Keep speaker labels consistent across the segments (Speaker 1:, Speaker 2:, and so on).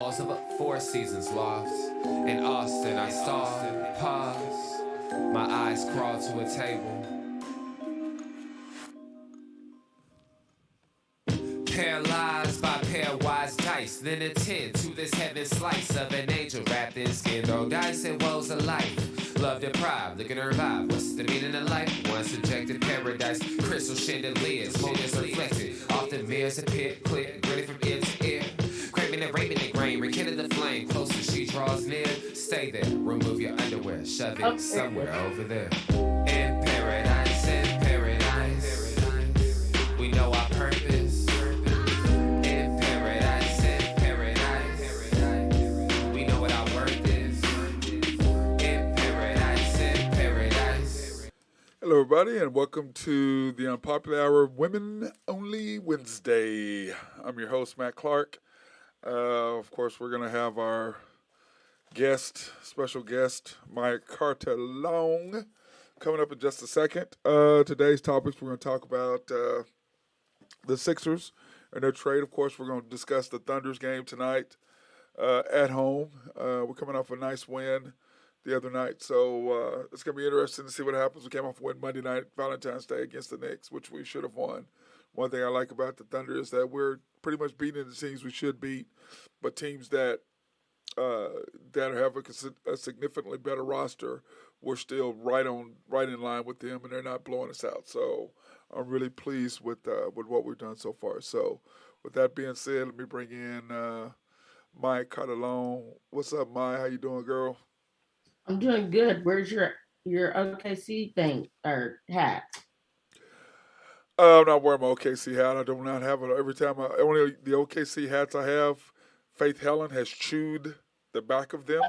Speaker 1: Walls of a Four Seasons loft. In Austin, I stall, pause. My eyes crawl to a table. Paralyzed by pairwise dice, then attend to this heaven slice of an angel wrapped in skin. Though dice and woes of life. Love deprived, looking to revive. What's the meaning of life? One subjective paradise. Crystal chandeliers, motives reflected. Often mirrors appear, clear, grinning from ear to ear. Craving and raving the grain, rekindle the flame. Closer she draws near. Stay there, remove your underwear, shove it somewhere over there. In paradise, in paradise. We know our purpose. In paradise, in paradise. We know what our worth is. In paradise, in paradise.
Speaker 2: Hello, everybody, and welcome to the Unpopular Hour Women Only Wednesday. I'm your host, Matt Clark. Of course, we're going to have our special guest, Mya Carter Long, coming up in just a second. Today's topics, we're going to talk about the Sixers and their trade. Of course, we're going to discuss the Thunder's game tonight at home. We're coming off a nice win the other night, so it's going to be interesting to see what happens. We came off a win Monday night, Valentine's Day, against the Knicks, which we should have won. One thing I like about the Thunder is that we're pretty much beating the teams we should beat, but teams that have a significantly better roster, we're still right in line with them, and they're not blowing us out. So I'm really pleased with what we've done so far. So with that being said, let me bring in Mya Carter Long. What's up, Mya? How you doing, girl?
Speaker 3: I'm doing good. Where's your OKC thing or hat?
Speaker 2: I'm not wearing my OKC hat. I do not have it every time. Only the OKC hats I have, Faith Helen has chewed the back of them.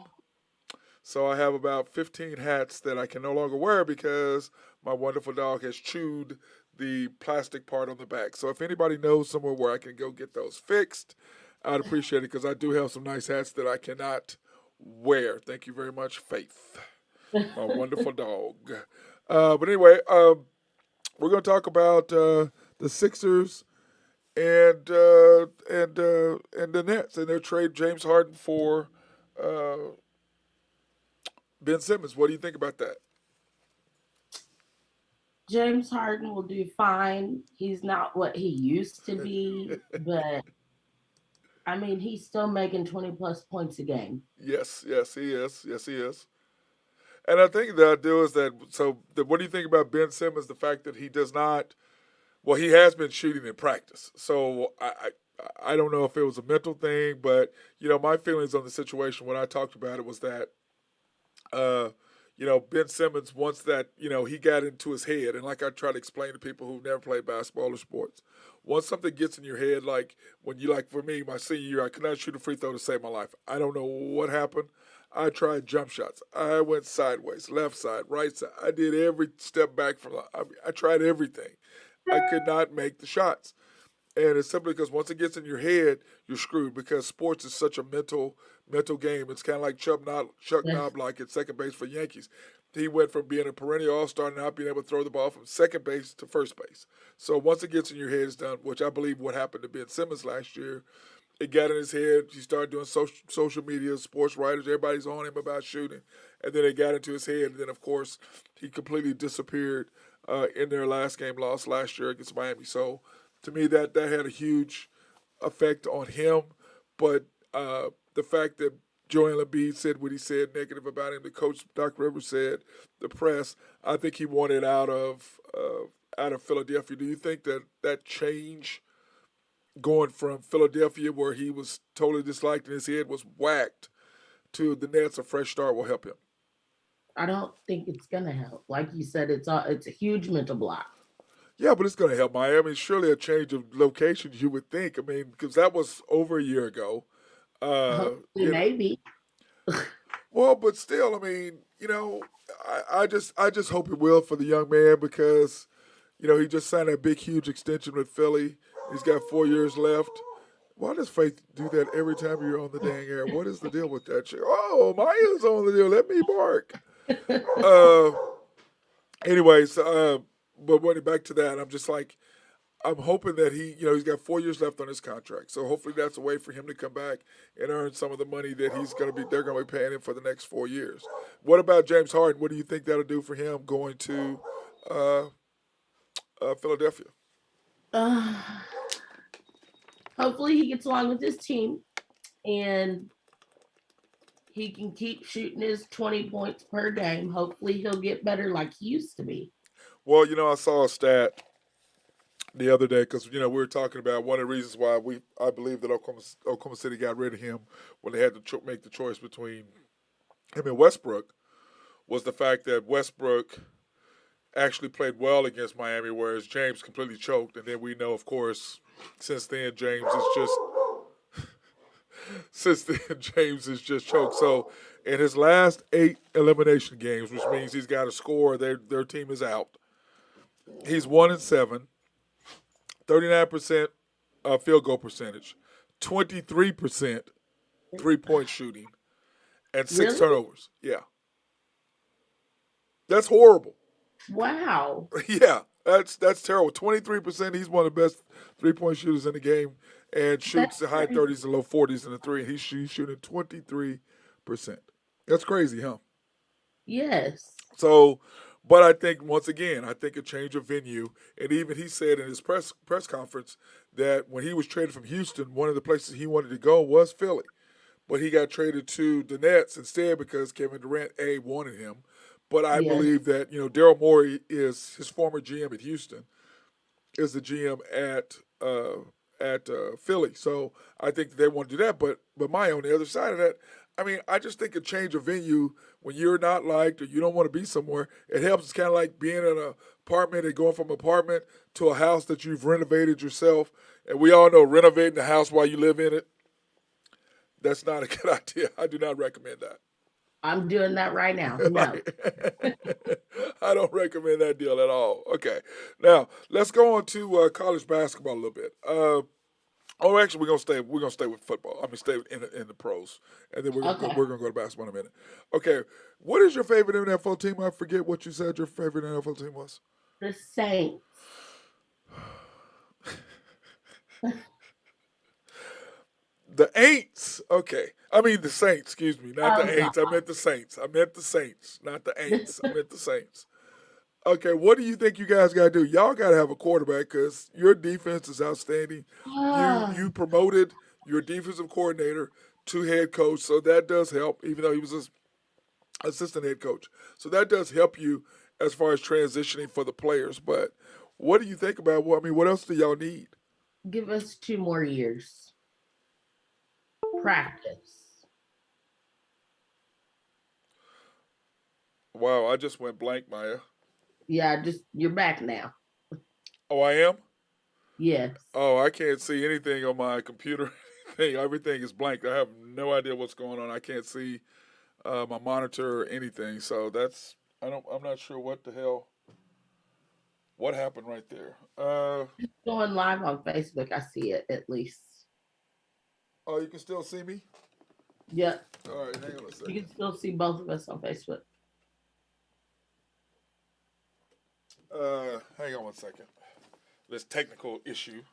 Speaker 2: So I have about 15 hats that I can no longer wear because my wonderful dog has chewed the plastic part on the back. So if anybody knows somewhere where I can go get those fixed, I'd appreciate it because I do have some nice hats that I cannot wear. Thank you very much, Faith, my wonderful dog. But anyway, we're going to talk about the Sixers and the Nets and their trade James Harden for uh, Ben Simmons. What do you think about that?
Speaker 3: James Harden will do fine. He's not what he used to be, but I mean, he's still making 20 plus points a game.
Speaker 2: Yes, he is. Yes, he is. And I think the idea is that. What do you think about Ben Simmons? The fact that he does not. Well, he has been shooting in practice, so I don't know if it was a mental thing, but my feelings on the situation when I talked about it was that uh, Ben Simmons, once that, he got into his head, and like I try to explain to people who've never played basketball or sports, once something gets in your head, like when you, like for me, my senior year, I could not shoot a free throw to save my life. I don't know what happened. I tried jump shots. I went sideways, left side, right side. I did every step back from. I tried everything. I could not make the shots. And it's simply because once it gets in your head, you're screwed because sports is such a mental game. It's kind of like Chuck
Speaker 3: Yes.
Speaker 2: Knobloch at second base for Yankees. He went from being a perennial all-star to not being able to throw the ball from second base to first base. So once it gets in your head, it's done, which I believe what happened to Ben Simmons last year. It got in his head. He started doing social media, sports writers, everybody's on him about shooting. And then it got into his head. And then, of course, he completely disappeared in their last game loss last year against Miami. So to me, that had a huge effect on him. But the fact that Joel Embiid said what he said negative about him, the coach Doc Rivers said, the press, I think he wanted out of Philadelphia. Do you think that change going from Philadelphia, where he was totally disliked and his head was whacked, to the Nets, a fresh start will help him?
Speaker 3: I don't think it's gonna help. Like you said, it's a huge mental block.
Speaker 2: Yeah, but it's going to help Miami. Surely a change of location, you would think. I mean, because that was over a year ago. Uh,
Speaker 3: Hopefully,
Speaker 2: you know,
Speaker 3: maybe.
Speaker 2: well, but still, I mean, I just hope it will for the young man because, he just signed a big, huge extension with Philly. He's got 4 years left. Why does Faith do that every time you're on the dang air? What is the deal with that shit? Oh, Maya's on the deal. Let me bark. Uh, anyways, but going back to that, I'm just like, I'm hoping that he's got 4 years left on his contract. So hopefully that's a way for him to come back and earn some of the money that they're gonna be paying him for the next 4 years. What about James Harden? What do you think that'll do for him going to uh, Philadelphia?
Speaker 3: Uh, hopefully he gets along with his team and he can keep shooting his 20 points per game. Hopefully he'll get better like he used to be.
Speaker 2: Well, I saw a stat the other day because we were talking about one of the reasons why I believe that Oklahoma City got rid of him when they had to make the choice between him and Westbrook was the fact that Westbrook actually played well against Miami, whereas James completely choked. And then we know, of course, since then James is just choked. So in his last 8 elimination games, which means he's got to score, their team is out. He's 1-7, 39% field goal percentage, 23% 3-point shooting, and 6
Speaker 3: Really?
Speaker 2: turnovers. Yeah, that's horrible.
Speaker 3: Wow.
Speaker 2: Yeah, that's terrible. 23%. He's one of the best 3-point shooters in the game, and shoots
Speaker 3: That's
Speaker 2: the high
Speaker 3: crazy.
Speaker 2: 30s and low 40s in the three. And he's shooting 23%. That's crazy, huh?
Speaker 3: Yes.
Speaker 2: So, but I think once again, I think a change of venue, and even he said in his press conference that when he was traded from Houston, one of the places he wanted to go was Philly, but he got traded to the Nets instead because Kevin Durant wanted him. But I
Speaker 3: Yes.
Speaker 2: believe that Daryl Morey is his former GM at Houston, is the GM at Philly. So I think they want to do that. But my on the other side of that, I mean, I just think a change of venue when you're not liked or you don't want to be somewhere, it helps. It's kind of like being in an apartment and going from an apartment to a house that you've renovated yourself. And we all know renovating a house while you live in it, that's not a good idea. I do not recommend that.
Speaker 3: I'm doing that right now. No.
Speaker 2: Right. I don't recommend that deal at all. Okay, now let's go on to college basketball a little bit. Actually, we're gonna stay with football. I mean, stay in the pros, and then
Speaker 3: Okay.
Speaker 2: we're gonna go to basketball in a minute. Okay, what is your favorite NFL team? I forget what you said your favorite NFL team was.
Speaker 3: The Saints.
Speaker 2: The Aints. Okay, I mean the Saints. Excuse me, not the
Speaker 3: Oh God.
Speaker 2: Aints. I meant the Saints. I meant the Saints, not the Aints. I meant the Saints. Okay, what do you think you guys got to do? Y'all got to have a quarterback because your defense is outstanding. You
Speaker 3: Ah,
Speaker 2: promoted your defensive coordinator to head coach, so that does help. Even though he was an assistant head coach, so that does help you as far as transitioning for the players. But what do you think about? Well, I mean, what else do y'all need?
Speaker 3: give us 2 more years. Practice.
Speaker 2: Wow, I just went blank, Maya.
Speaker 3: Yeah, just you're back now.
Speaker 2: Oh, I am.
Speaker 3: Yes.
Speaker 2: Oh, I can't see anything on my computer. Everything is blank. I have no idea what's going on. I can't see my monitor or anything. So I'm not sure what the hell what happened right there.
Speaker 3: Going live on Facebook. I see it at least.
Speaker 2: Oh, you can still see me.
Speaker 3: Yep.
Speaker 2: All right, hang on a
Speaker 3: You
Speaker 2: second.
Speaker 3: can still see both of us on Facebook.
Speaker 2: Hang on one second. This technical issue.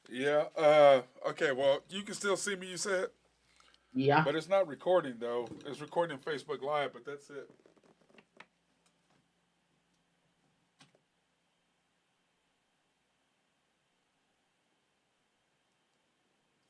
Speaker 2: Yeah. Okay. Well, you can still see me. You said,
Speaker 3: Yeah.
Speaker 2: but it's not recording though. It's recording Facebook Live, but that's it.